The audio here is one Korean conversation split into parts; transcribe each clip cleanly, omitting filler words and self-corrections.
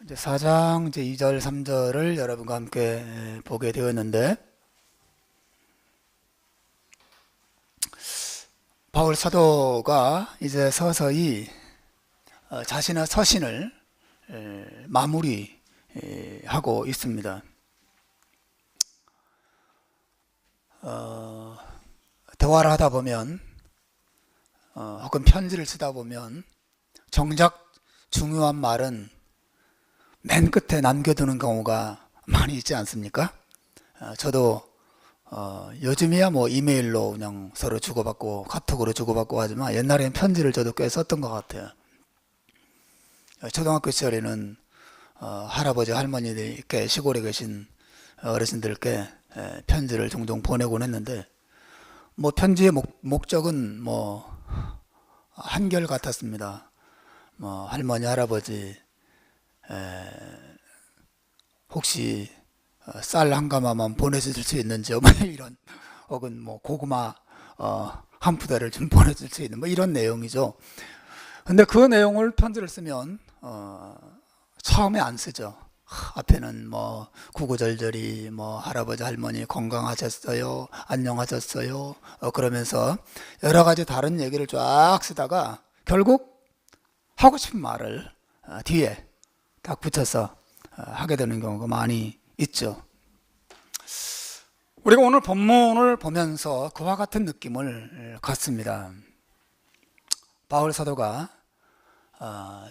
이제 4장 이제 2절, 3절을 여러분과 함께 보게 되었는데, 바울 사도가 이제 서서히 자신의 서신을 마무리하고 있습니다. 대화를 하다 보면 혹은 편지를 쓰다 보면 정작 중요한 말은 맨 끝에 남겨두는 경우가 많이 있지 않습니까? 저도 요즘이야 뭐 이메일로 그냥 서로 주고받고 카톡으로 주고받고 하지만 옛날에는 편지를 저도 꽤 썼던 것 같아요. 초등학교 시절에는 할아버지 할머니들께 시골에 계신 어르신들께 편지를 종종 보내곤 했는데, 뭐 편지의 목적은 뭐 한결 같았습니다. 뭐 할머니 할아버지 혹시 쌀 한 가마만 보내줄 수 있는지 뭐 이런, 혹은 뭐 고구마 한 푸대를 좀 보내줄 수 있는 뭐 이런 내용이죠. 근데 그 내용을 편지를 쓰면 처음에 안 쓰죠. 앞에는 뭐 구구절절히 뭐 할아버지 할머니 건강하셨어요, 안녕하셨어요 그러면서 여러 가지 다른 얘기를 쫙 쓰다가 결국 하고 싶은 말을 뒤에 딱 붙여서 하게 되는 경우가 많이 있죠. 우리가 오늘 본문을 보면서 그와 같은 느낌을 갖습니다. 바울 사도가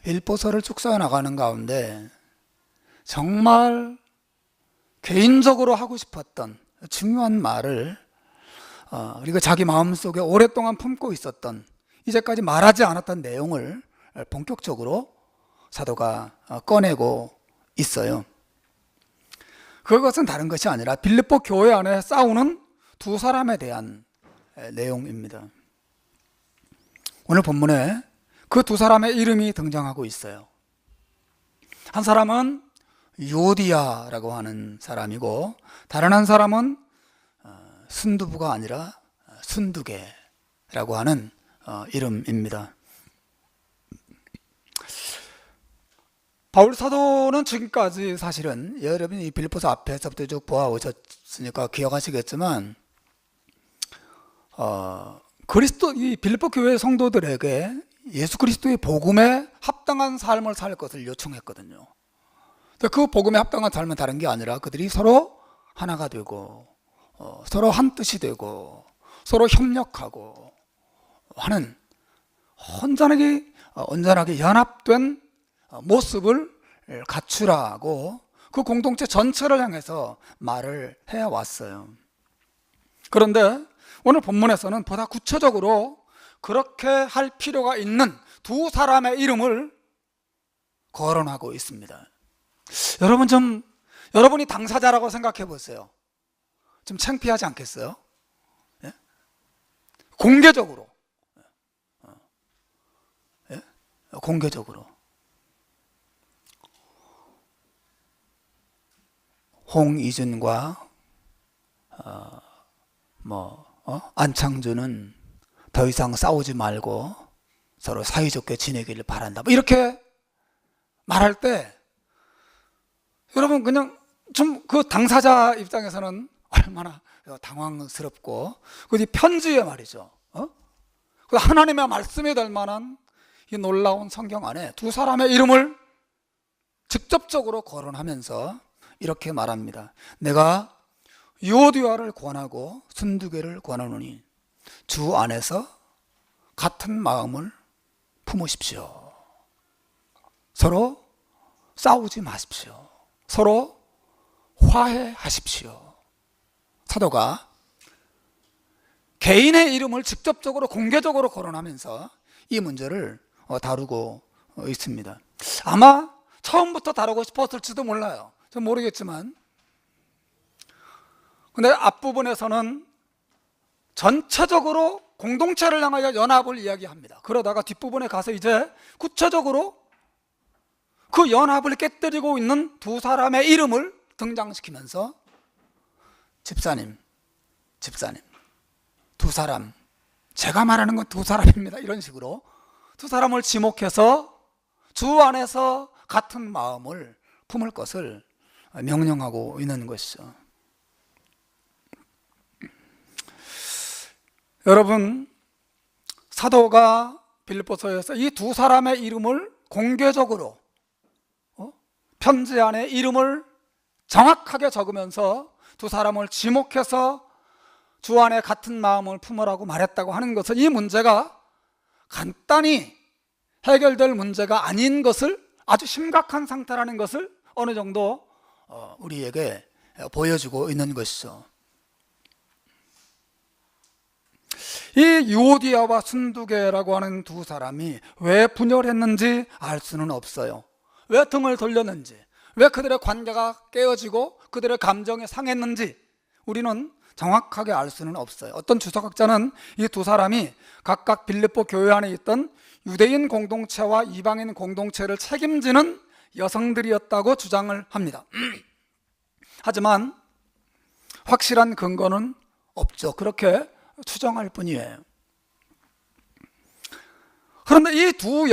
빌보서를 쭉 써나가는 가운데 정말 개인적으로 하고 싶었던 중요한 말을 그리고 자기 마음속에 오랫동안 품고 있었던, 이제까지 말하지 않았던 내용을 본격적으로 사도가 꺼내고 있어요. 그것은 다른 것이 아니라 빌립보 교회 안에 싸우는 두 사람에 대한 내용입니다. 오늘 본문에 그 두 사람의 이름이 등장하고 있어요. 한 사람은 요디아라고 하는 사람이고, 다른 한 사람은 순두부가 아니라 순두개라고 하는 이름입니다. 바울 사도는 지금까지 사실은 여러분이 빌립보서 앞에서부터 쭉 보아오셨으니까 기억하시겠지만 이 빌립보 교회 성도들에게 예수 그리스도의 복음에 합당한 삶을 살 것을 요청했거든요. 그 복음에 합당한 삶은 다른 게 아니라 그들이 서로 하나가 되고 서로 한 뜻이 되고 서로 협력하고 하는 온전하게 연합된 모습을 갖추라고 그 공동체 전체를 향해서 말을 해왔어요. 그런데 오늘 본문에서는 보다 구체적으로 그렇게 할 필요가 있는 두 사람의 이름을 거론하고 있습니다. 여러분이 당사자라고 생각해 보세요. 좀 창피하지 않겠어요? 예? 공개적으로 홍이준과 안창준은 더 이상 싸우지 말고 서로 사이좋게 지내기를 바란다, 뭐 이렇게 말할 때 여러분 그냥 좀 그 당사자 입장에서는 얼마나 당황스럽고, 그 편지에 말이죠. 그 하나님의 말씀이 될 만한 이 놀라운 성경 안에 두 사람의 이름을 직접적으로 거론하면서 이렇게 말합니다. 내가 요디아를 권하고 순두개를 권하노니 주 안에서 같은 마음을 품으십시오. 서로 싸우지 마십시오. 서로 화해하십시오. 사도가 개인의 이름을 직접적으로 공개적으로 거론하면서 이 문제를 다루고 있습니다. 아마 처음부터 다루고 싶었을지도 몰라요. 전 모르겠지만, 근데 앞부분에서는 전체적으로 공동체를 향하여 연합을 이야기합니다. 그러다가 뒷부분에 가서 이제 구체적으로 그 연합을 깨뜨리고 있는 두 사람의 이름을 등장시키면서 집사님 두 사람, 제가 말하는 건 두 사람입니다, 이런 식으로 두 사람을 지목해서 주 안에서 같은 마음을 품을 것을 명령하고 있는 것이죠. 여러분, 사도가 빌립보서에서 이 두 사람의 이름을 공개적으로 편지 안에 이름을 정확하게 적으면서 두 사람을 지목해서 주 안에 같은 마음을 품으라고 말했다고 하는 것은 이 문제가 간단히 해결될 문제가 아닌 것을, 아주 심각한 상태라는 것을 어느 정도 우리에게 보여주고 있는 것이죠. 이 유오디아와 순두계라고 하는 두 사람이 왜 분열했는지 알 수는 없어요. 왜 등을 돌렸는지, 왜 그들의 관계가 깨어지고 그들의 감정이 상했는지 우리는 정확하게 알 수는 없어요. 어떤 주석학자는 이 두 사람이 각각 빌립보 교회 안에 있던 유대인 공동체와 이방인 공동체를 책임지는 여성들이었다고 주장을 합니다. 하지만 확실한 근거는 없죠. 그렇게 추정할 뿐이에요. 그런데 이 두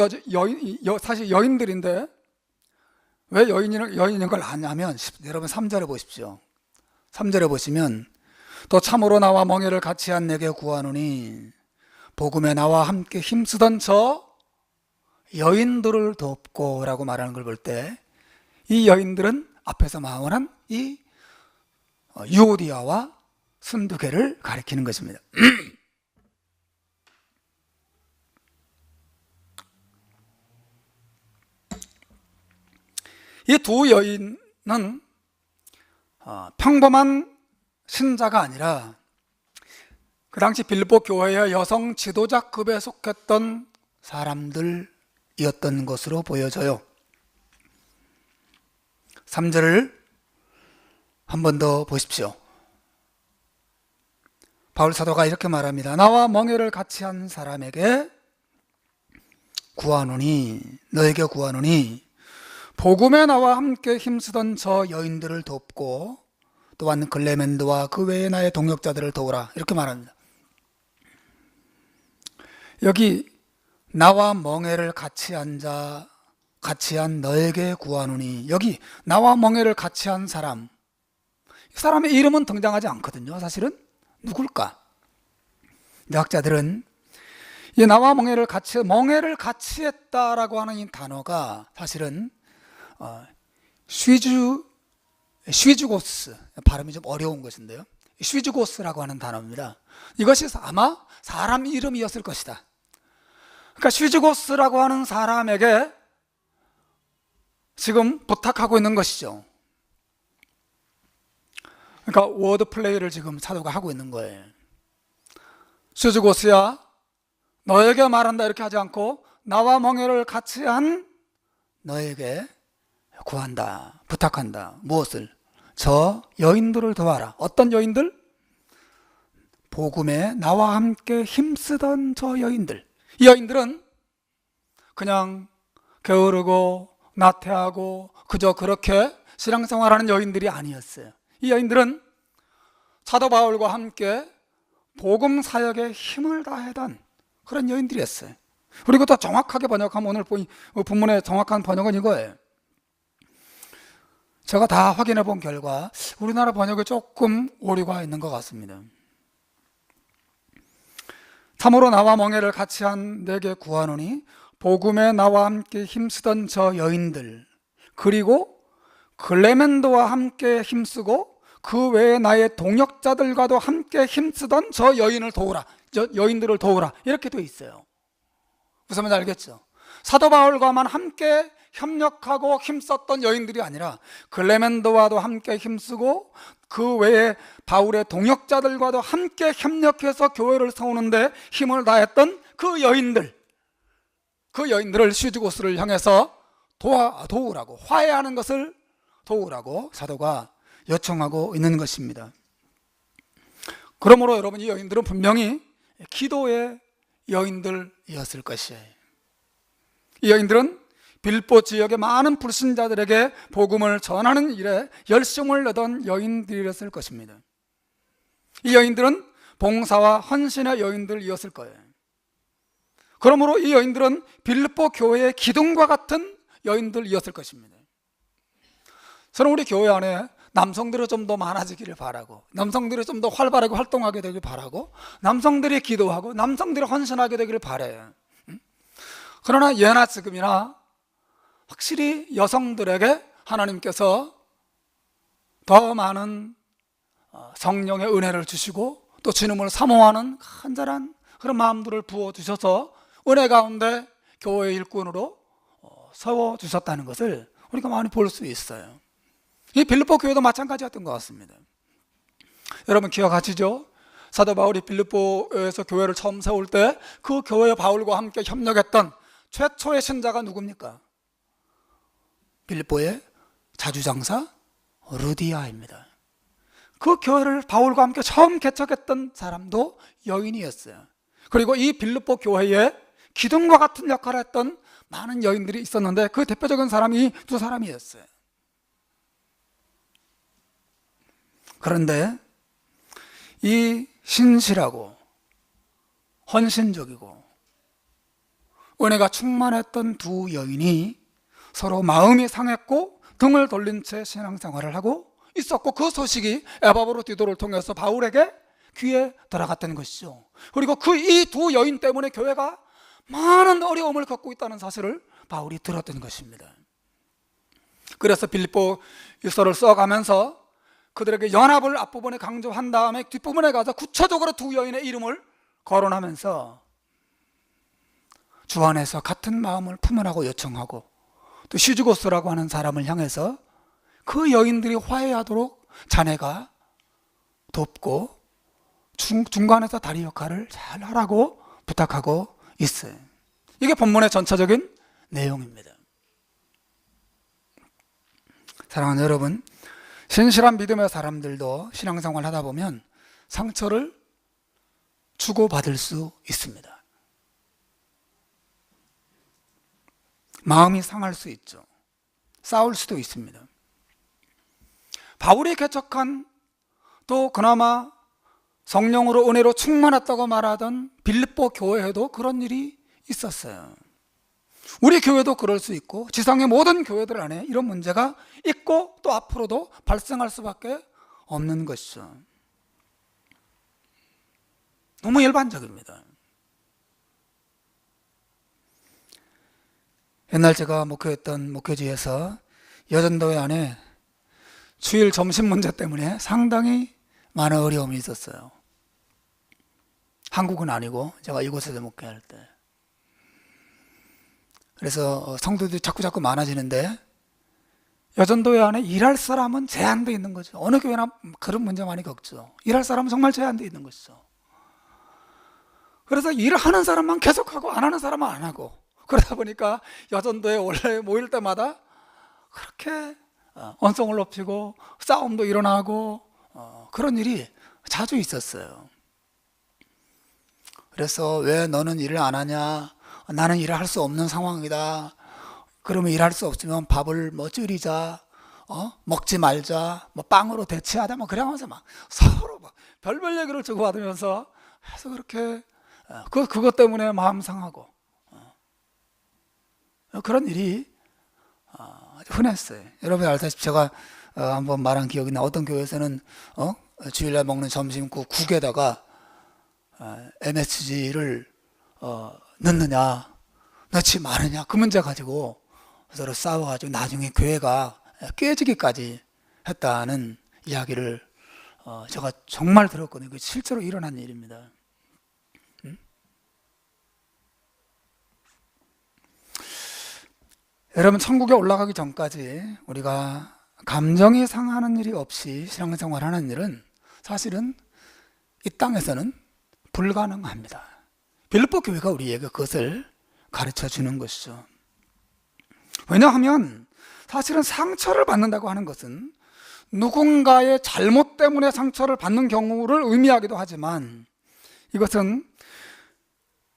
사실 여인들인데 왜 여인인 걸 아냐면, 여러분 3절에 보십시오. 3절에 보시면 또 참으로 나와 멍에를 같이 한 내게 구하노니 복음에 나와 함께 힘쓰던 저 여인들을 돕고 라고 말하는 걸 볼 때 이 여인들은 앞에서 말한 이 유오디아와 순두계를 가리키는 것입니다. 이 두 여인은 평범한 신자가 아니라 그 당시 빌립보 교회의 여성 지도자급에 속했던 사람들이었던 것으로 보여져요. 3절을 한 번 더 보십시오. 바울 사도가 이렇게 말합니다. 나와 멍에를 같이 한 사람에게 구하노니, 너에게 구하노니 복음에 나와 함께 힘쓰던 저 여인들을 돕고 또한 클레멘드와 그 외에 나의 동역자들을 도우라, 이렇게 말합니다. 여기 나와 멍에를 같이 한 너에게 구하노니, 여기 나와 멍에를 같이 한 사람, 이 사람의 이름은 등장하지 않거든요. 사실은 누굴까? 학자들은 이 나와 멍에를 같이 했다라고 하는 이 단어가 사실은 쉬즈고스, 발음이 좀 어려운 것인데요, 쉬즈고스라고 하는 단어입니다. 이것이 아마 사람 이름이었을 것이다. 그러니까 쉬즈고스라고 하는 사람에게 지금 부탁하고 있는 것이죠. 그러니까 워드 플레이를 지금 사도가 하고 있는 거예요. 쉬즈고스야, 너에게 말한다, 이렇게 하지 않고 나와 멍에를 같이 한 너에게 구한다, 부탁한다. 무엇을? 저 여인들을 도와라. 어떤 여인들? 복음에 나와 함께 힘쓰던 저 여인들. 이 여인들은 그냥 게으르고 나태하고 그저 그렇게 신앙생활하는 여인들이 아니었어요. 이 여인들은 사도 바울과 함께 복음 사역에 힘을 다하던 그런 여인들이었어요. 그리고 더 정확하게 번역하면 오늘 본문의 정확한 번역은 이거예요. 제가 다 확인해 본 결과 우리나라 번역에 조금 오류가 있는 것 같습니다. 참으로 나와 멍에를 같이 한 내게 구하노니 복음에 나와 함께 힘쓰던 저 여인들, 그리고 클레멘도와 함께 힘쓰고 그 외에 나의 동역자들과도 함께 힘쓰던 저 여인을 도우라, 저 여인들을 도우라, 이렇게 돼 있어요. 무슨 말인지 알겠죠? 사도 바울과만 함께 협력하고 힘썼던 여인들이 아니라 클레멘도와도 함께 힘쓰고 그 외에 바울의 동역자들과도 함께 협력해서 교회를 세우는데 힘을 다했던 그 여인들을 쉬즈고스를 향해서 도우라고, 화해하는 것을 도우라고 사도가 요청하고 있는 것입니다. 그러므로 여러분, 이 여인들은 분명히 기도의 여인들이었을 것이에요. 이 여인들은 빌립보 지역의 많은 불신자들에게 복음을 전하는 일에 열심을 내던 여인들이었을 것입니다. 이 여인들은 봉사와 헌신의 여인들이었을 거예요. 그러므로 이 여인들은 빌립보 교회의 기둥과 같은 여인들이었을 것입니다. 저는 우리 교회 안에 남성들이 좀 더 많아지기를 바라고, 남성들이 좀 더 활발하게 활동하게 되길 바라고, 남성들이 기도하고 남성들이 헌신하게 되기를 바라요. 그러나 예나 지금이나 확실히 여성들에게 하나님께서 더 많은 성령의 은혜를 주시고 또 주님을 사모하는 간절한 그런 마음들을 부어주셔서 은혜 가운데 교회의 일꾼으로 세워주셨다는 것을 우리가 많이 볼 수 있어요. 이 빌립보 교회도 마찬가지였던 것 같습니다. 여러분 기억하시죠? 사도 바울이 빌립보에서 교회를 처음 세울 때 그 교회 바울과 함께 협력했던 최초의 신자가 누굽니까? 빌립보의 자주장사 루디아입니다. 그 교회를 바울과 함께 처음 개척했던 사람도 여인이었어요. 그리고 이 빌립보 교회에 기둥과 같은 역할을 했던 많은 여인들이 있었는데 그 대표적인 사람이 두 사람이었어요. 그런데 이 신실하고 헌신적이고 은혜가 충만했던 두 여인이 서로 마음이 상했고 등을 돌린 채 신앙생활을 하고 있었고, 그 소식이 에바브로디도를 통해서 바울에게 귀에 들어갔다는 것이죠. 그리고 그 이 두 여인 때문에 교회가 많은 어려움을 겪고 있다는 사실을 바울이 들었던 것입니다. 그래서 빌립보 일서를 써가면서 그들에게 연합을 앞부분에 강조한 다음에 뒷부분에 가서 구체적으로 두 여인의 이름을 거론하면서 주 안에서 같은 마음을 품으라고 요청하고, 또 시주고스라고 하는 사람을 향해서 그 여인들이 화해하도록 자네가 돕고 중간에서 다리 역할을 잘 하라고 부탁하고 있어요. 이게 본문의 전체적인 내용입니다. 사랑하는 여러분, 신실한 믿음의 사람들도 신앙생활 하다 보면 상처를 주고받을 수 있습니다. 마음이 상할 수 있죠. 싸울 수도 있습니다. 바울이 개척한 또 그나마 성령으로 은혜로 충만했다고 말하던 빌립보 교회에도 그런 일이 있었어요. 우리 교회도 그럴 수 있고 지상의 모든 교회들 안에 이런 문제가 있고 또 앞으로도 발생할 수밖에 없는 것이죠. 너무 일반적입니다. 옛날 제가 목회했던 목회지에서 여전도회 안에 주일 점심 문제 때문에 상당히 많은 어려움이 있었어요. 한국은 아니고 제가 이곳에서 목회할 때. 그래서 성도들이 자꾸 많아지는데 여전도회 안에 일할 사람은 제한되어 있는 거죠. 어느 교회나 그런 문제 많이 겪죠. 일할 사람은 정말 제한되어 있는 것이죠. 그래서 일을 하는 사람만 계속하고 안 하는 사람은 안 하고, 그러다 보니까 여전도에 원래 모일 때마다 그렇게 언성을 높이고 싸움도 일어나고 그런 일이 자주 있었어요. 그래서 왜 너는 일을 안 하냐? 나는 일을 할 수 없는 상황이다. 그러면 일할 수 없으면 밥을 줄이자, 먹지 말자, 빵으로 대체하자, 그러면서 막 서로 막 별별 얘기를 주고받으면서 해서 그렇게 그것 때문에 마음 상하고 그런 일이 흔했어요. 여러분 알다시피 제가 한번 말한 기억이 나. 어떤 교회에서는 주일날 먹는 점심국 국에다가 MSG를 넣느냐 넣지 마느냐 그 문제 가지고 서로 싸워가지고 나중에 교회가 깨지기까지 했다는 이야기를 제가 정말 들었거든요. 실제로 일어난 일입니다. 여러분, 천국에 올라가기 전까지 우리가 감정이 상하는 일이 없이 신앙생활 하는 일은 사실은 이 땅에서는 불가능합니다. 빌립보 교회가 우리에게 그것을 가르쳐 주는 것이죠. 왜냐하면 사실은 상처를 받는다고 하는 것은 누군가의 잘못 때문에 상처를 받는 경우를 의미하기도 하지만, 이것은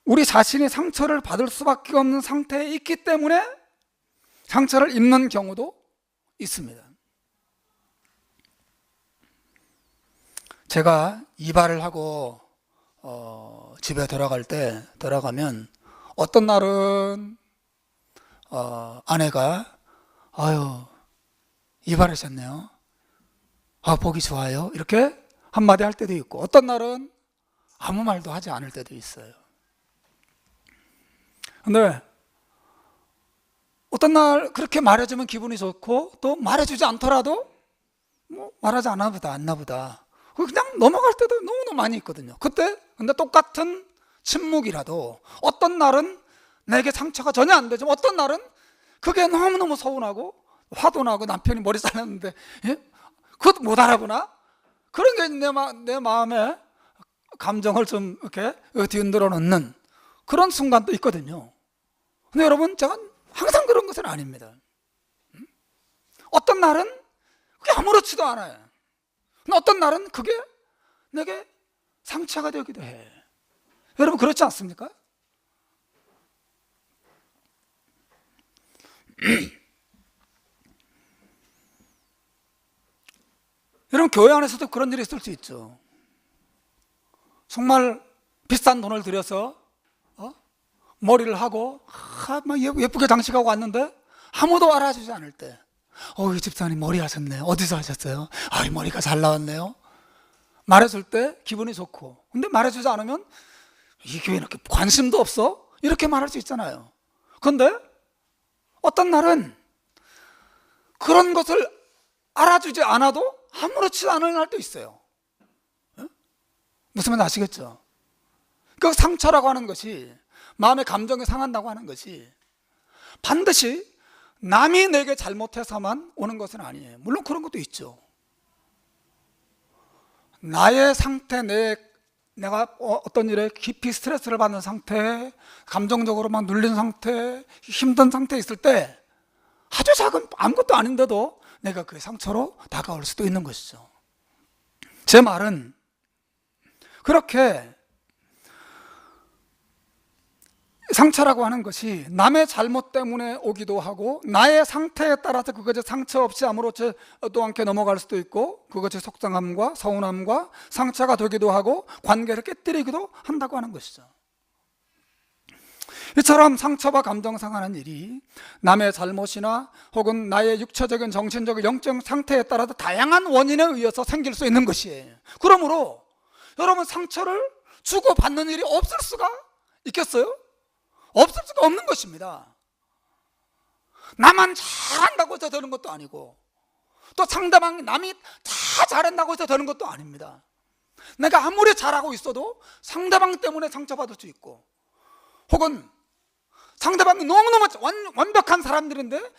우리 자신이 상처를 받을 수밖에 없는 상태에 있기 때문에 상처를 입는 경우도 있습니다. 제가 이발을 하고 집에 돌아가면 어떤 날은 아내가 아유 이발하셨네요. 아, 보기 좋아요. 이렇게 한마디 할 때도 있고, 어떤 날은 아무 말도 하지 않을 때도 있어요. 근데 어떤 날 그렇게 말해주면 기분이 좋고, 또 말해주지 않더라도 뭐 말하지 않나 보다, 안나 보다, 그냥 넘어갈 때도 너무너무 많이 있거든요. 그때 근데 똑같은 침묵이라도 어떤 날은 내게 상처가 전혀 안 되지만 어떤 날은 그게 너무너무 서운하고 화도 나고, 남편이 머리 잘랐는데 그것도 못 알아보나? 그런 게 내 마음에 감정을 좀 이렇게 뒤흔들어 놓는 그런 순간도 있거든요. 근데 여러분, 제가 항상 그런 것은 아닙니다. 어떤 날은 그게 아무렇지도 않아요. 근데 어떤 날은 그게 내게 상처가 되기도 해. 여러분, 그렇지 않습니까? 여러분, 교회 안에서도 그런 일이 있을 수 있죠. 정말 비싼 돈을 들여서 머리를 하고 막 예쁘게 장식하고 왔는데 아무도 알아주지 않을 때, 이 집사님 머리 하셨네요. 어디서 하셨어요? 이 머리가 잘 나왔네요. 말해줄 때 기분이 좋고, 근데 말해주지 않으면 이게 왜 이렇게 관심도 없어? 이렇게 말할 수 있잖아요. 그런데 어떤 날은 그런 것을 알아주지 않아도 아무렇지 않은 날도 있어요. 무슨 말인지 아시겠죠? 그 상처라고 하는 것이, 마음의 감정이 상한다고 하는 것이 반드시 남이 내게 잘못해서만 오는 것은 아니에요. 물론 그런 것도 있죠. 나의 상태, 내가 어떤 일에 깊이 스트레스를 받는 상태, 감정적으로 막 눌린 상태, 힘든 상태에 있을 때 아주 작은 아무것도 아닌데도 내가 그 상처로 다가올 수도 있는 것이죠. 제 말은 그렇게 상처라고 하는 것이 남의 잘못 때문에 오기도 하고, 나의 상태에 따라서 그것이 상처 없이 아무렇지도 않게 넘어갈 수도 있고, 그것이 속상함과 서운함과 상처가 되기도 하고 관계를 깨뜨리기도 한다고 하는 것이죠. 이처럼 상처와 감정 상하는 일이 남의 잘못이나 혹은 나의 육체적인, 정신적인, 영적 상태에 따라서 다양한 원인에 의해서 생길 수 있는 것이에요. 그러므로 여러분, 상처를 주고받는 일이 없을 수가 있겠어요? 없을 수가 없는 것입니다. 나만 잘한다고 해서 되는 것도 아니고, 또 상대방이 남이 다 잘한다고 해서 되는 것도 아닙니다. 내가 아무리 잘하고 있어도 상대방 때문에 상처받을 수 있고, 혹은 상대방이 너무너무 완벽한 사람들인데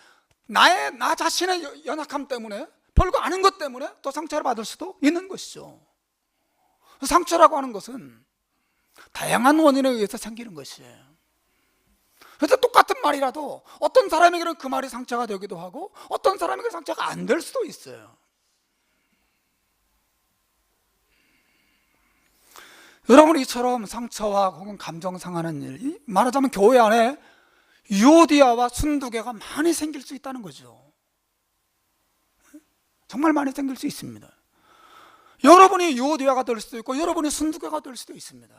나 자신의 연약함 때문에, 별거 아닌 것 때문에 또 상처를 받을 수도 있는 것이죠. 상처라고 하는 것은 다양한 원인에 의해서 생기는 것이에요. 그래서 똑같은 말이라도 어떤 사람에게는 그 말이 상처가 되기도 하고 어떤 사람에게 상처가 안 될 수도 있어요. 여러분, 이처럼 상처와 혹은 감정 상하는 일이 말하자면 교회 안에 유오디아와 순두개가 많이 생길 수 있다는 거죠. 정말 많이 생길 수 있습니다. 여러분이 유오디아가 될 수도 있고 여러분이 순두개가 될 수도 있습니다.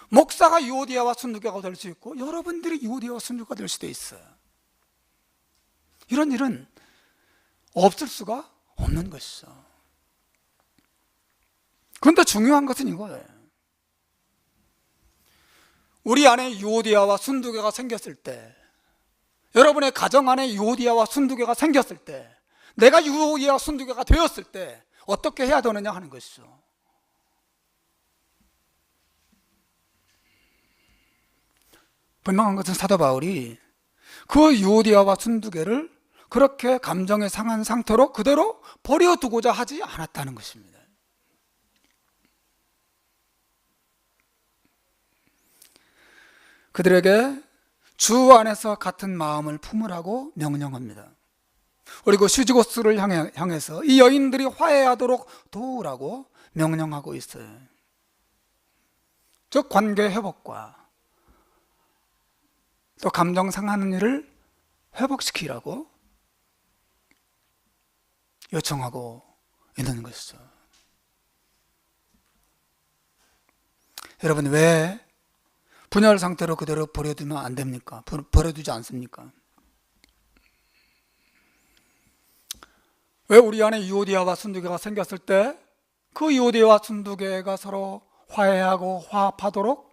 목사가 유오디아와 순두개가 될 수 있고 여러분들이 유오디아와 순두개가 될 수도 있어요. 이런 일은 없을 수가 없는 것이죠. 그런데 중요한 것은 이거예요. 우리 안에 유오디아와 순두개가 생겼을 때, 여러분의 가정 안에 유오디아와 순두개가 생겼을 때, 내가 유오디아와 순두개가 되었을 때 어떻게 해야 되느냐 하는 것이죠. 분명한 것은 사도 바울이 그 유오디아와 순두개를 그렇게 감정에 상한 상태로 그대로 버려두고자 하지 않았다는 것입니다. 그들에게 주 안에서 같은 마음을 품으라고 명령합니다. 그리고 슈지고스를 향해서 이 여인들이 화해하도록 도우라고 명령하고 있어요. 즉 관계 회복과 또 감정 상하는 일을 회복시키라고 요청하고 있는 것이죠. 여러분, 왜 분열 상태로 그대로 버려두면 안 됩니까? 버려두지 않습니까? 왜 우리 안에 유오디아와 순두개가 생겼을 때 그 유오디아와 순두개가 서로 화해하고 화합하도록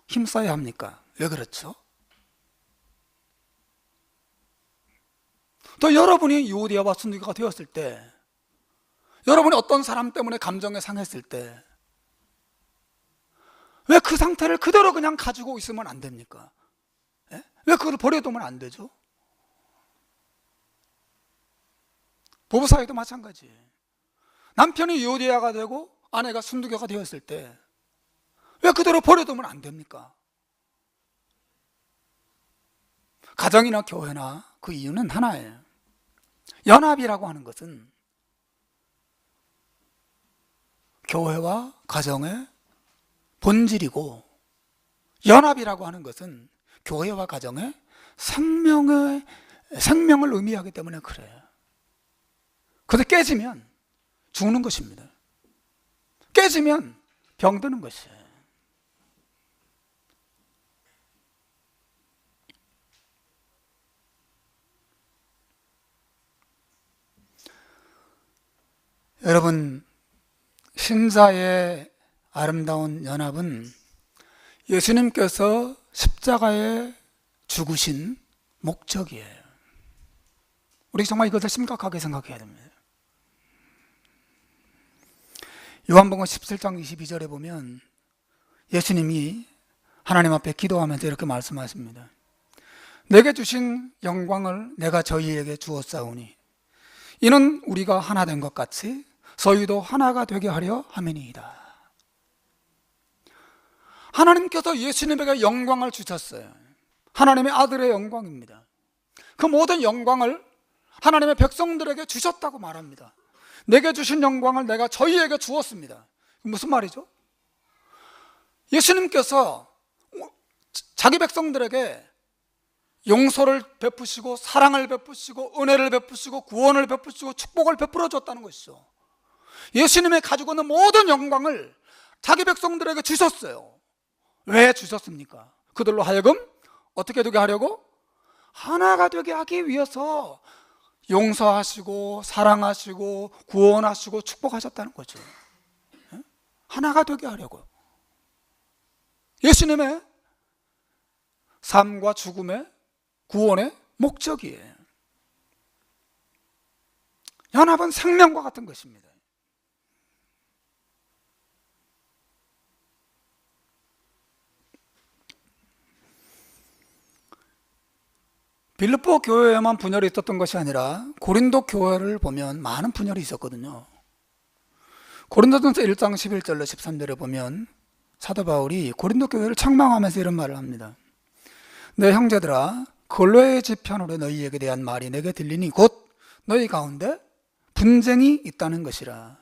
힘써야 합니까? 왜 그렇죠? 또 여러분이 유오디아와 순두개가 되었을 때, 여러분이 어떤 사람 때문에 감정에 상했을 때 왜 그 상태를 그대로 그냥 가지고 있으면 안 됩니까? 예? 왜 그걸 버려두면 안 되죠? 부부 사이도 마찬가지예요. 남편이 유오디아가 되고 아내가 순두개가 되었을 때 왜 그대로 버려두면 안 됩니까? 가정이나 교회나 그 이유는 하나예요. 연합이라고 하는 것은 교회와 가정의 본질이고, 연합이라고 하는 것은 교회와 가정의 생명을 의미하기 때문에 그래요. 그래서 깨지면 죽는 것입니다. 깨지면 병드는 것이에요. 여러분, 신자의 아름다운 연합은 예수님께서 십자가에 죽으신 목적이에요. 우리 정말 이것을 심각하게 생각해야 됩니다. 요한복음 17장 22절에 보면 예수님이 하나님 앞에 기도하면서 이렇게 말씀하십니다. 내게 주신 영광을 내가 저희에게 주었사오니 이는 우리가 하나 된 것 같이 저희도 하나가 되게 하려 함이니이다. 하나님께서 예수님에게 영광을 주셨어요. 하나님의 아들의 영광입니다. 그 모든 영광을 하나님의 백성들에게 주셨다고 말합니다. 내게 주신 영광을 내가 저희에게 주었습니다. 무슨 말이죠? 예수님께서 자기 백성들에게 용서를 베푸시고 사랑을 베푸시고 은혜를 베푸시고 구원을 베푸시고 축복을 베풀어 줬다는 것이죠. 예수님이 가지고 있는 모든 영광을 자기 백성들에게 주셨어요. 왜 주셨습니까? 그들로 하여금 어떻게 되게 하려고? 하나가 되게 하기 위해서 용서하시고 사랑하시고 구원하시고 축복하셨다는 거죠. 하나가 되게 하려고. 예수님의 삶과 죽음의 구원의 목적이에요. 연합은 생명과 같은 것입니다. 빌립보 교회에만 분열이 있었던 것이 아니라 고린도 교회를 보면 많은 분열이 있었거든요. 고린도전서 1장 11절로 13절에 보면 사도 바울이 고린도 교회를 책망하면서 이런 말을 합니다. 내 형제들아, 골로의 지편으로 너희에게 대한 말이 내게 들리니 곧 너희 가운데 분쟁이 있다는 것이라.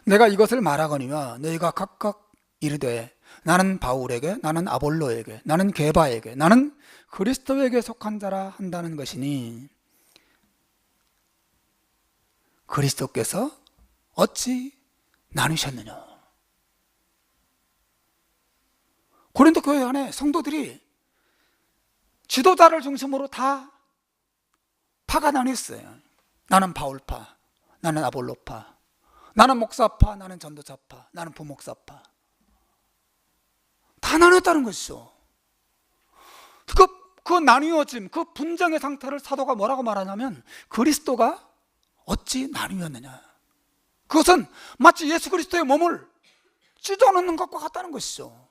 내가 이것을 말하거니와 너희가 각각 이르되 나는 바울에게, 나는 아볼로에게, 나는 게바에게, 나는 그리스도에게 속한 자라 한다는 것이니 그리스도께서 어찌 나누셨느냐. 고린도 교회 안에 성도들이 지도자를 중심으로 다 파가 나뉘었어요. 나는 바울파, 나는 아볼로파, 나는 목사파, 나는 전도사파, 나는 부목사파. 다 나눴다는 것이죠. 그 나뉘어짐, 그 분쟁의 상태를 사도가 뭐라고 말하냐면 그리스도가 어찌 나뉘었느냐. 그것은 마치 예수 그리스도의 몸을 찢어놓는 것과 같다는 것이죠.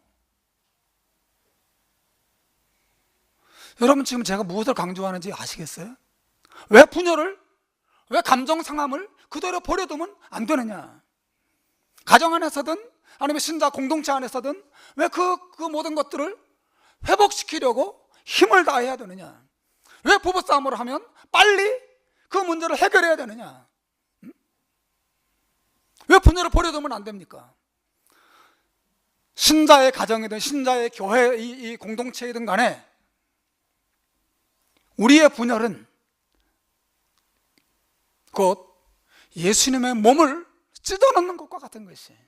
여러분 지금 제가 무엇을 강조하는지 아시겠어요? 왜 분열을, 왜 감정 상함을 그대로 버려두면 안 되느냐. 가정 안에서든 아니면 신자 공동체 안에서든 왜 그 모든 것들을 회복시키려고 힘을 다해야 되느냐. 왜 부부싸움을 하면 빨리 그 문제를 해결해야 되느냐. 왜 분열을 버려두면 안 됩니까? 신자의 가정이든 신자의 교회 이 공동체이든 간에 우리의 분열은 곧 예수님의 몸을 찢어놓는 것과 같은 것이에요.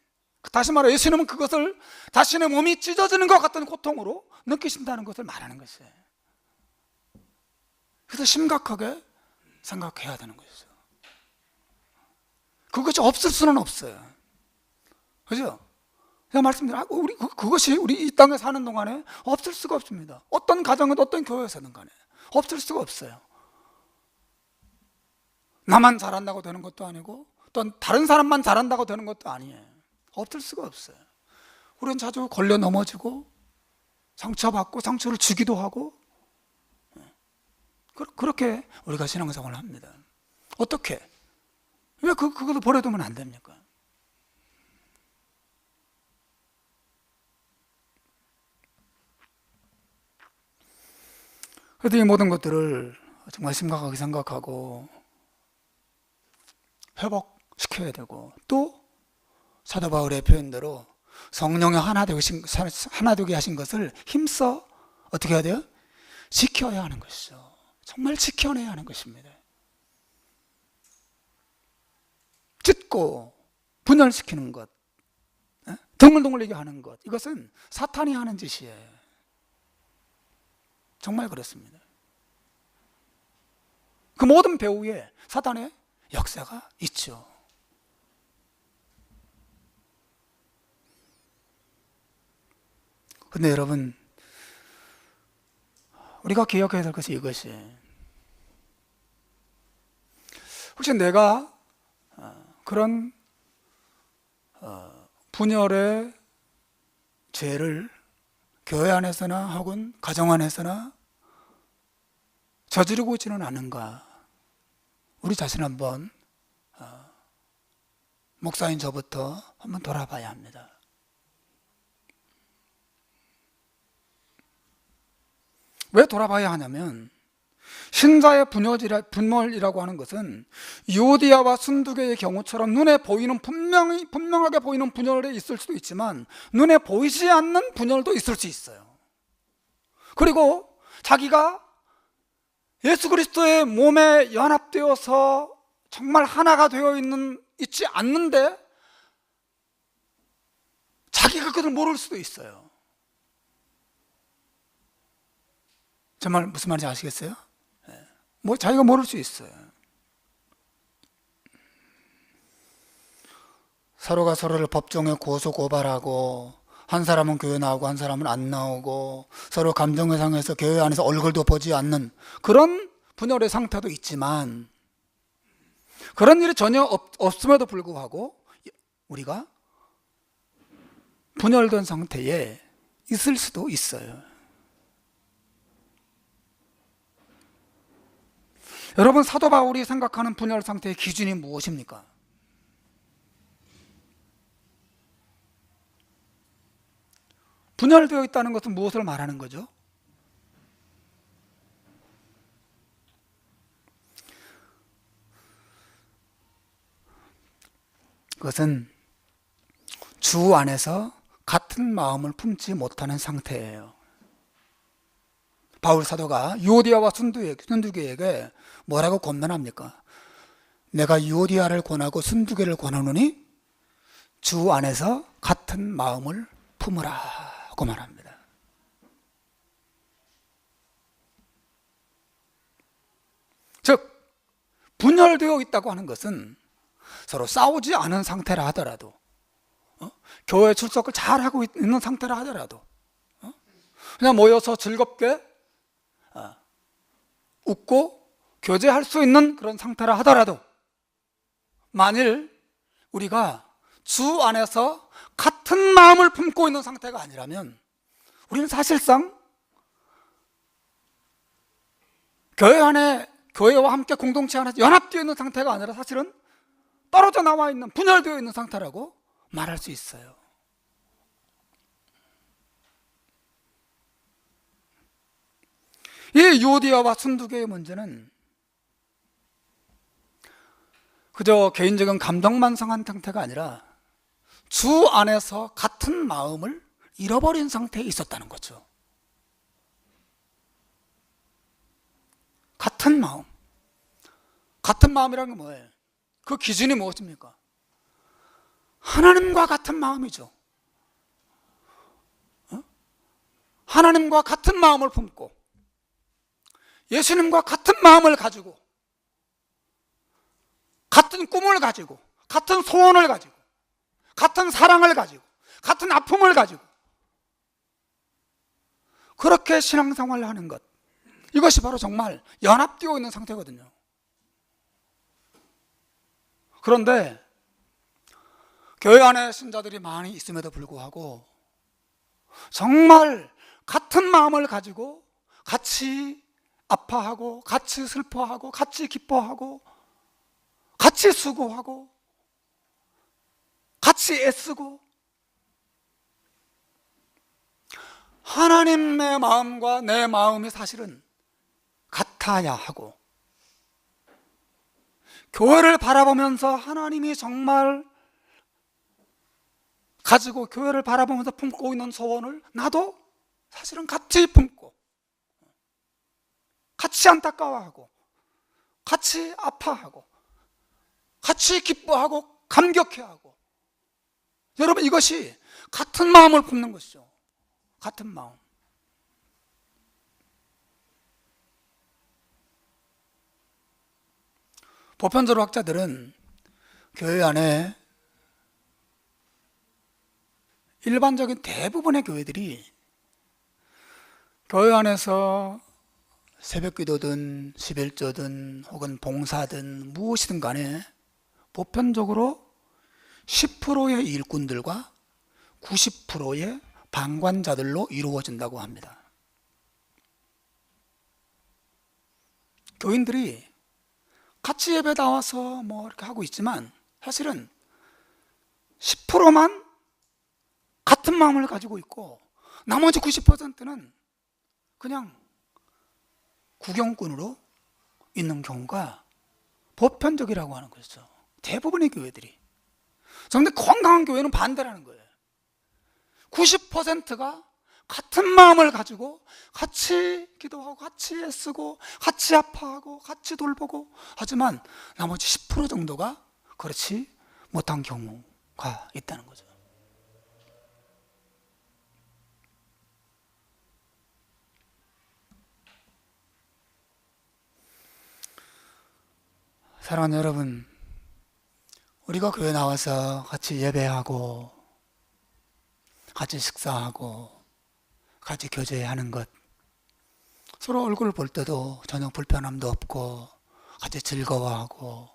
다시 말해 예수님은 그것을 자신의 몸이 찢어지는 것 같은 고통으로 느끼신다는 것을 말하는 것이에요. 그래서 심각하게 생각해야 되는 것이죠. 그것이 없을 수는 없어요. 그죠? 제가 말씀드린 그것이 우리 이 땅에 사는 동안에 없을 수가 없습니다. 어떤 가정은 어떤 교회에서든 간에 없을 수가 없어요. 나만 잘한다고 되는 것도 아니고 또 다른 사람만 잘한다고 되는 것도 아니에요. 없을 수가 없어요. 우리는 자주 걸려 넘어지고 상처받고 상처를 주기도 하고 그렇게 우리가 신앙생활을 합니다. 어떻게? 왜 그것을 버려두면 안 됩니까? 그래도 이 모든 것들을 정말 심각하게 생각하고 회복시켜야 되고, 또 사도 바울의 표현대로 성령의 하나 되게 하신 것을 힘써 어떻게 해야 돼요? 지켜야 하는 것이죠. 정말 지켜내야 하는 것입니다. 찢고 분열시키는 것, 덩글덩글리게 하는 것, 이것은 사탄이 하는 짓이에요. 정말 그렇습니다. 그 모든 배후에 사탄의 역사가 있죠. 근데 여러분, 우리가 기억해야 될 것이 이것이, 혹시 내가 그런 분열의 죄를 교회 안에서나 혹은 가정 안에서나 저지르고 있지는 않은가? 우리 자신 한번, 목사인 저부터 한번 돌아봐야 합니다. 왜 돌아봐야 하냐면, 신자의 분열이라고 하는 것은 유오디아와 순두개의 경우처럼 눈에 보이는 분명하게 보이는 분열이 있을 수도 있지만 눈에 보이지 않는 분열도 있을 수 있어요. 그리고 자기가 예수 그리스도의 몸에 연합되어서 정말 하나가 되어 있지 않는데 자기가 그것을 모를 수도 있어요. 정말 무슨 말인지 아시겠어요? 자기가 모를 수 있어요. 서로가 서로를 법정에 고소 고발하고, 한 사람은 교회 나오고 한 사람은 안 나오고, 서로 감정을 상해서 교회 안에서 얼굴도 보지 않는 그런 분열의 상태도 있지만, 그런 일이 전혀 없음에도 불구하고 우리가 분열된 상태에 있을 수도 있어요. 여러분, 사도 바울이 생각하는 분열 상태의 기준이 무엇입니까? 분열되어 있다는 것은 무엇을 말하는 거죠? 그것은 주 안에서 같은 마음을 품지 못하는 상태예요. 바울 사도가 유오디아와 순두개에게 뭐라고 권면합니까? 내가 유오디아를 권하고 순두개를 권하노니 주 안에서 같은 마음을 품으라고 말합니다. 즉, 분열되어 있다고 하는 것은 서로 싸우지 않은 상태라 하더라도, 교회 출석을 잘하고 있는 상태라 하더라도, 그냥 모여서 즐겁게 웃고 교제할 수 있는 그런 상태라 하더라도, 만일 우리가 주 안에서 같은 마음을 품고 있는 상태가 아니라면 우리는 사실상 교회 안에, 교회와 함께 공동체 안에서 연합되어 있는 상태가 아니라 사실은 떨어져 나와 있는, 분열되어 있는 상태라고 말할 수 있어요. 이 유오디아와 순두개의 문제는 그저 개인적인 감정만 상한 상태가 아니라 주 안에서 같은 마음을 잃어버린 상태에 있었다는 거죠. 같은 마음. 같은 마음이라는 게 뭐예요? 그 기준이 무엇입니까? 하나님과 같은 마음이죠. 하나님과 같은 마음을 품고 예수님과 같은 마음을 가지고 같은 꿈을 가지고 같은 소원을 가지고, 같은 사랑을 가지고, 같은 아픔을 가지고 그렇게 신앙생활을 하는 것, 이것이 바로 정말 연합되어 있는 상태거든요. 그런데 교회 안에 신자들이 많이 있음에도 불구하고 정말 같은 마음을 가지고 같이 아파하고 같이 슬퍼하고 같이 기뻐하고 같이 수고하고 같이 애쓰고 하나님의 마음과 내 마음이 사실은 같아야 하고, 교회를 바라보면서 하나님이 정말 가지고 교회를 바라보면서 품고 있는 소원을 나도 사실은 같이 품고 같이 안타까워하고 같이 아파하고 같이 기뻐하고 감격해하고, 여러분 이것이 같은 마음을 품는 것이죠. 같은 마음. 보편적으로 학자들은 교회 안에 일반적인 대부분의 교회들이 교회 안에서 새벽기도든 11조든 혹은 봉사든 무엇이든 간에 보편적으로 10%의 일꾼들과 90%의 방관자들로 이루어진다고 합니다. 교인들이 같이 예배 나와서 뭐 이렇게 하고 있지만 사실은 10%만 같은 마음을 가지고 있고 나머지 90%는 그냥 구경꾼으로 있는 경우가 보편적이라고 하는 것이죠. 대부분의 교회들이. 그런데 건강한 교회는 반대라는 거예요. 90%가 같은 마음을 가지고 같이 기도하고 같이 애쓰고 같이 아파하고 같이 돌보고, 하지만 나머지 10% 정도가 그렇지 못한 경우가 있다는 거죠. 사랑하는 여러분, 우리가 교회 나와서 같이 예배하고 같이 식사하고 같이 교제하는 것, 서로 얼굴 볼 때도 전혀 불편함도 없고 같이 즐거워하고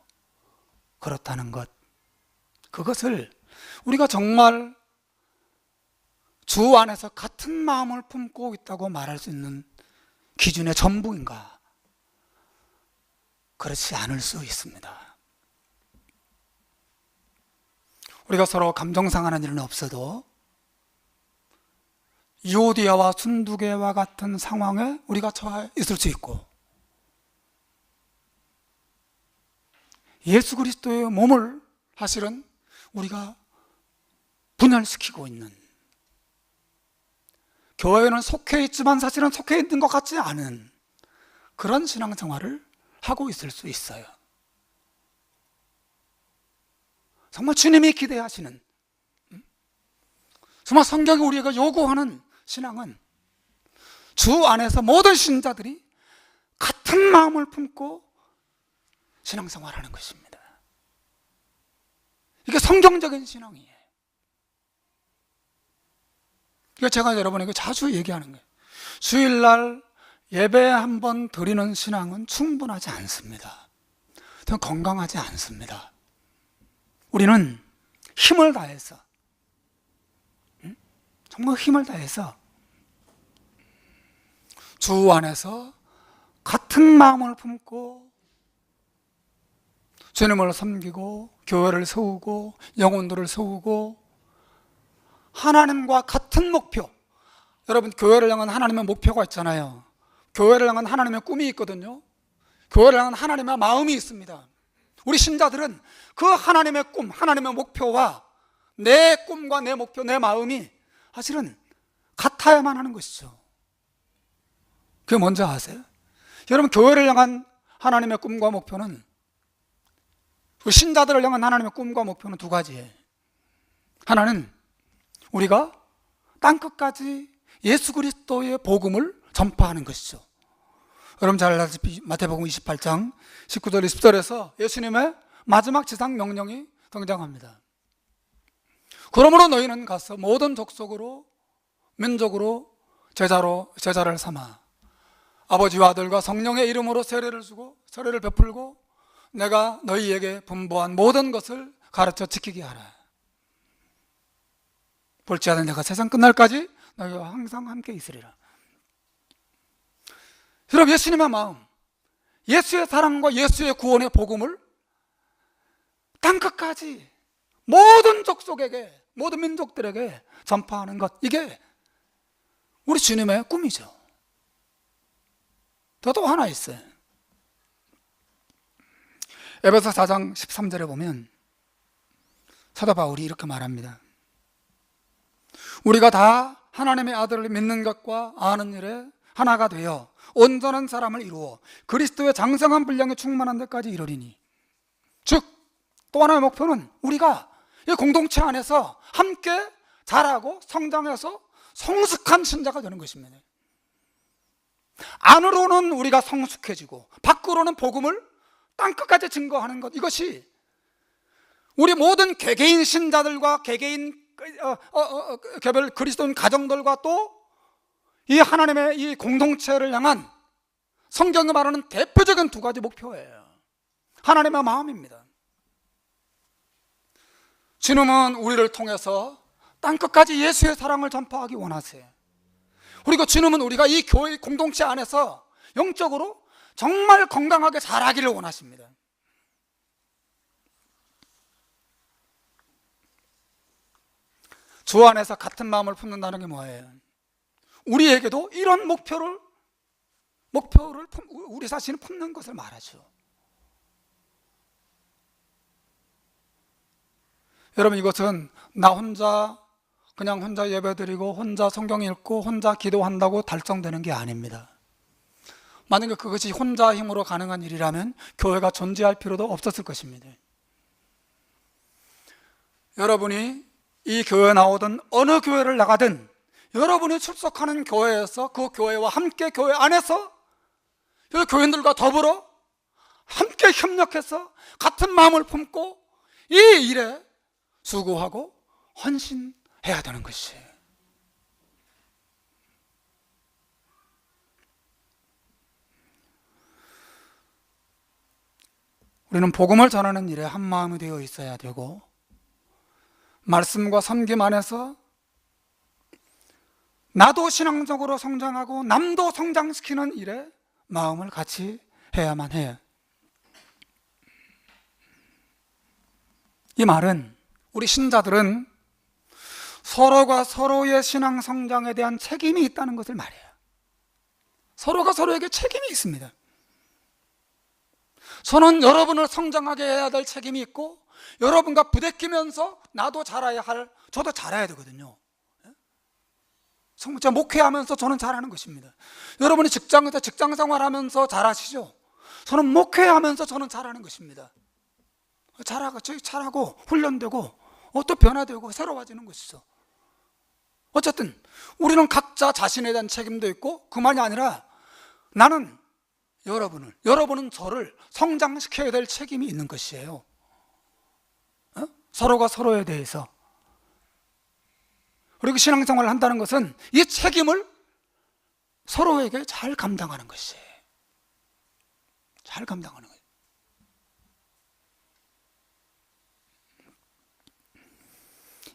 그렇다는 것, 그것을 우리가 정말 주 안에서 같은 마음을 품고 있다고 말할 수 있는 기준의 전부인가? 그렇지 않을 수 있습니다. 우리가 서로 감정 상하는 일은 없어도 유오디아와 순두개와 같은 상황에 우리가 처해 있을 수 있고, 예수 그리스도의 몸을 사실은 우리가 분열시키고 있는, 교회에는 속해 있지만 사실은 속해 있는 것 같지 않은 그런 신앙생활을 하고 있을 수 있어요. 정말 주님이 기대하시는, 정말 성경이 우리가 요구하는 신앙은 주 안에서 모든 신자들이 같은 마음을 품고 신앙생활하는 것입니다. 이게 성경적인 신앙이에요. 이거 제가 여러분에게 자주 얘기하는 거예요. 주일날 예배 한번 드리는 신앙은 충분하지 않습니다. 건강하지 않습니다. 우리는 힘을 다해서, 정말 힘을 다해서 주 안에서 같은 마음을 품고 주님을 섬기고 교회를 세우고 영혼들을 세우고 하나님과 같은 목표, 여러분 교회를 향한 하나님의 목표가 있잖아요. 교회를 향한 하나님의 꿈이 있거든요. 교회를 향한 하나님의 마음이 있습니다. 우리 신자들은 그 하나님의 꿈, 하나님의 목표와 내 꿈과 내 목표, 내 마음이 사실은 같아야만 하는 것이죠. 그게 뭔지 아세요? 여러분, 교회를 향한 하나님의 꿈과 목표는, 우리 신자들을 향한 하나님의 꿈과 목표는 두 가지예요. 하나는 우리가 땅끝까지 예수 그리스도의 복음을 전파하는 것이죠. 여러분 잘 알다시피 마태복음 28장 19절 20절에서 예수님의 마지막 지상 명령이 등장합니다. 그러므로 너희는 가서 모든 족속으로 민족으로 제자를 삼아 아버지와 아들과 성령의 이름으로 세례를 주고 세례를 베풀고 내가 너희에게 분부한 모든 것을 가르쳐 지키게 하라. 볼지어다 내가 세상 끝날까지 너희와 항상 함께 있으리라. 여러분, 예수님의 마음, 예수의 사랑과 예수의 구원의 복음을 땅끝까지 모든 족속에게, 모든 민족들에게 전파하는 것, 이게 우리 주님의 꿈이죠. 또 하나 있어요. 에베소 4장 13절에 보면 사도 바울이 이렇게 말합니다. 우리가 다 하나님의 아들을 믿는 것과 아는 일에 하나가 되어 온전한 사람을 이루어 그리스도의 장성한 분량에 충만한 데까지 이르리니, 즉 또 하나의 목표는 우리가 이 공동체 안에서 함께 자라고 성장해서 성숙한 신자가 되는 것입니다. 안으로는 우리가 성숙해지고 밖으로는 복음을 땅끝까지 증거하는 것, 이것이 우리 모든 개개인 신자들과 개개인 개별 그리스도인 가정들과 또 이 하나님의 이 공동체를 향한 성경이 말하는 대표적인 두 가지 목표예요. 하나님의 마음입니다. 주님은 우리를 통해서 땅끝까지 예수의 사랑을 전파하기 원하세요. 그리고 주님은 우리가 이 교회 공동체 안에서 영적으로 정말 건강하게 자라기를 원하십니다. 주 안에서 같은 마음을 품는다는 게 뭐예요? 우리에게도 이런 목표를 우리 자신이 품는 것을 말하죠. 여러분, 이것은 나 혼자 그냥 혼자 예배드리고 혼자 성경 읽고 혼자 기도한다고 달성되는 게 아닙니다. 만약에 그것이 혼자 힘으로 가능한 일이라면 교회가 존재할 필요도 없었을 것입니다. 여러분이 이 교회에 나오든 어느 교회를 나가든 여러분이 출석하는 교회에서 그 교회와 함께 교회 안에서 그 교인들과 더불어 함께 협력해서 같은 마음을 품고 이 일에 수고하고 헌신해야 되는 것이에요. 우리는 복음을 전하는 일에 한 마음이 되어 있어야 되고, 말씀과 섬김 안에서 나도 신앙적으로 성장하고 남도 성장시키는 일에 마음을 같이 해야만 해요. 이 말은 우리 신자들은 서로가 서로의 신앙 성장에 대한 책임이 있다는 것을 말해요. 서로가 서로에게 책임이 있습니다. 저는 여러분을 성장하게 해야 될 책임이 있고, 여러분과 부대끼면서 나도 자라야 할, 저도 자라야 되거든요. 제가 목회하면서 저는 잘하는 것입니다. 여러분이 직장에서 직장 생활하면서 잘하시죠? 저는 목회하면서 저는 잘하는 것입니다. 잘하고 훈련되고 또 변화되고 새로워지는 것이죠. 어쨌든 우리는 각자 자신에 대한 책임도 있고, 그만이 아니라 나는 여러분은 저를 성장시켜야 될 책임이 있는 것이에요. 서로가 서로에 대해서. 그리고 신앙생활을 한다는 것은 이 책임을 서로에게 잘 감당하는 것이에요. 잘 감당하는 거예요.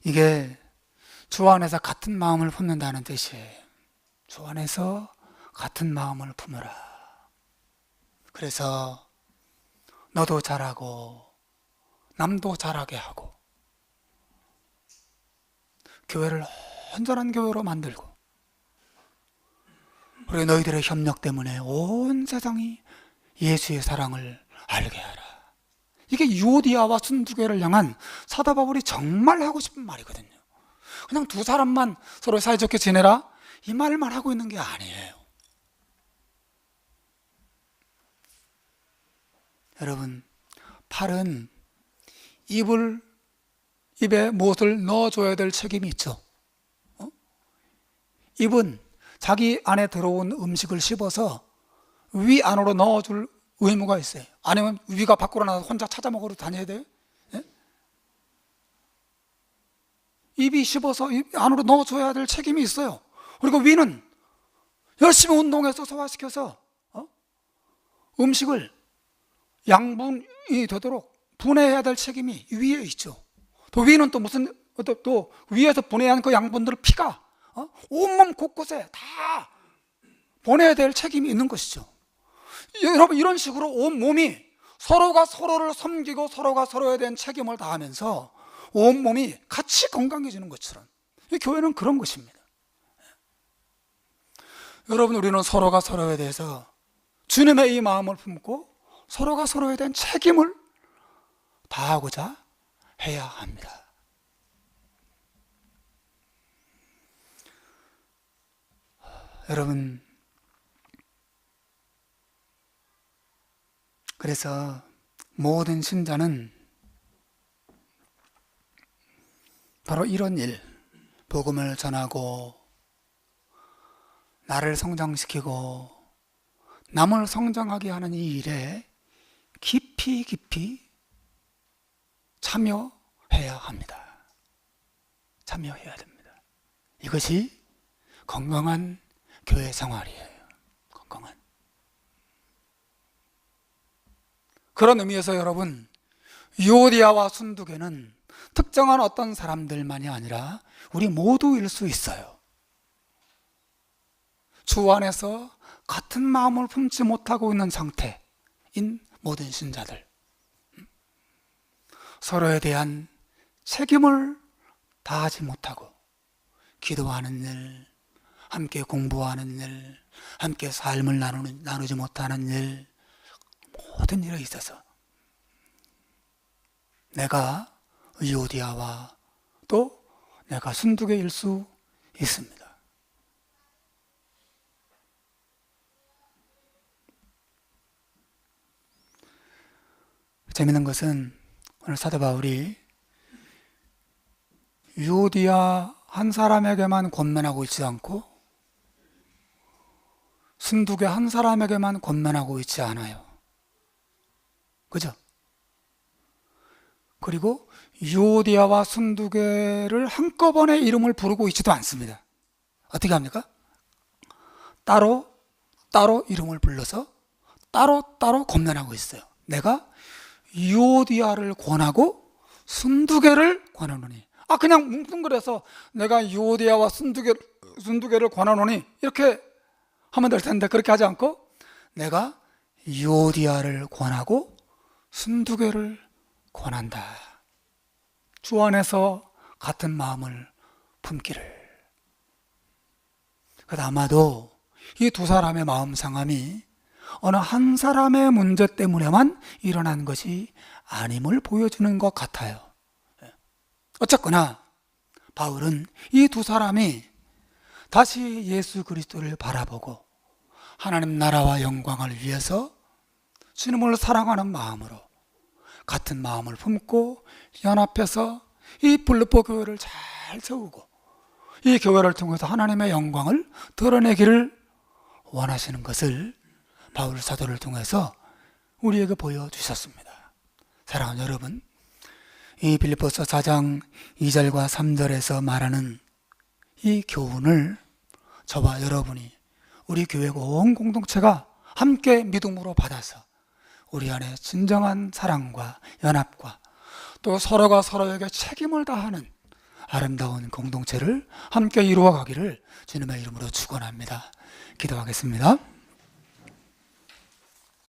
이게 주 안에서 같은 마음을 품는다는 뜻이에요. 주 안에서 같은 마음을 품으라. 그래서 너도 잘하고 남도 잘하게 하고 교회를 온전한 교회로 만들고, 그리고 너희들의 협력 때문에 온 세상이 예수의 사랑을 알게 하라. 이게 유오디아와 순두교를 향한 사도 바울이 정말 하고 싶은 말이거든요. 그냥 두 사람만 서로 사이좋게 지내라, 이 말만 하고 있는 게 아니에요. 여러분, 팔은 입에 무엇을 넣어줘야 될 책임이 있죠. 입은 자기 안에 들어온 음식을 씹어서 위 안으로 넣어줄 의무가 있어요. 아니면 위가 밖으로 나가서 혼자 찾아 먹으러 다녀야 돼요. 예? 입이 씹어서 입 안으로 넣어줘야 될 책임이 있어요. 그리고 위는 열심히 운동해서 소화시켜서 음식을 양분이 되도록 분해해야 될 책임이 위에 있죠. 또 위는 또 무슨 또 위에서 분해한 그 양분들을 피가 온몸 곳곳에 다 보내야 될 책임이 있는 것이죠. 여러분, 이런 식으로 온 몸이 서로가 서로를 섬기고 서로가 서로에 대한 책임을 다하면서 온 몸이 같이 건강해지는 것처럼 이 교회는 그런 것입니다. 여러분, 우리는 서로가 서로에 대해서 주님의 이 마음을 품고 서로가 서로에 대한 책임을 다하고자 해야 합니다. 여러분, 그래서 모든 신자는 바로 이런 일, 복음을 전하고 나를 성장시키고 남을 성장하게 하는 이 일에 깊이 참여해야 합니다. 참여해야 됩니다. 이것이 건강한 교회 생활이에요. 건강한. 그런 의미에서 여러분, 유오디아와 순두계는 특정한 어떤 사람들만이 아니라 우리 모두일 수 있어요. 주 안에서 같은 마음을 품지 못하고 있는 상태인 모든 신자들, 서로에 대한 책임을 다하지 못하고 기도하는 일, 함께 공부하는 일, 함께 삶을 나누지 못하는 일, 모든 일에 있어서 내가 유오디아와 또 내가 순두계일 수 있습니다. 재미있는 것은 오늘 사도 바울이 유오디아 한 사람에게만 권면하고 있지 않고 순두계 한 사람에게만 권면하고 있지 않아요. 그죠? 그리고 유오디아와 순두계를 한꺼번에 이름을 부르고 있지도 않습니다. 어떻게 합니까? 따로 이름을 불러서 따로 권면하고 있어요. 내가 유오디아를 권하고 순두계를 권하노니. 그냥 뭉뚱그려서 내가 유오디아와 순두계를 권하노니 이렇게 하면 될 텐데, 그렇게 하지 않고 내가 유오디아를 권하고 순두계를 권한다. 주 안에서 같은 마음을 품기를. 그래서 아마도 이 두 사람의 마음 상함이 어느 한 사람의 문제 때문에만 일어난 것이 아님을 보여주는 것 같아요. 어쨌거나 바울은 이 두 사람이 다시 예수 그리스도를 바라보고 하나님 나라와 영광을 위해서 주님을 사랑하는 마음으로 같은 마음을 품고 연합해서 이 빌립보 교회를 잘 세우고 이 교회를 통해서 하나님의 영광을 드러내기를 원하시는 것을 바울 사도를 통해서 우리에게 보여주셨습니다. 사랑하는 여러분, 이 빌립보서 4장 2절과 3절에서 말하는 이 교훈을 저와 여러분이, 우리 교회 온 공동체가 함께 믿음으로 받아서 우리 안에 진정한 사랑과 연합과 또 서로가 서로에게 책임을 다하는 아름다운 공동체를 함께 이루어가기를 주님의 이름으로 축원합니다. 기도하겠습니다.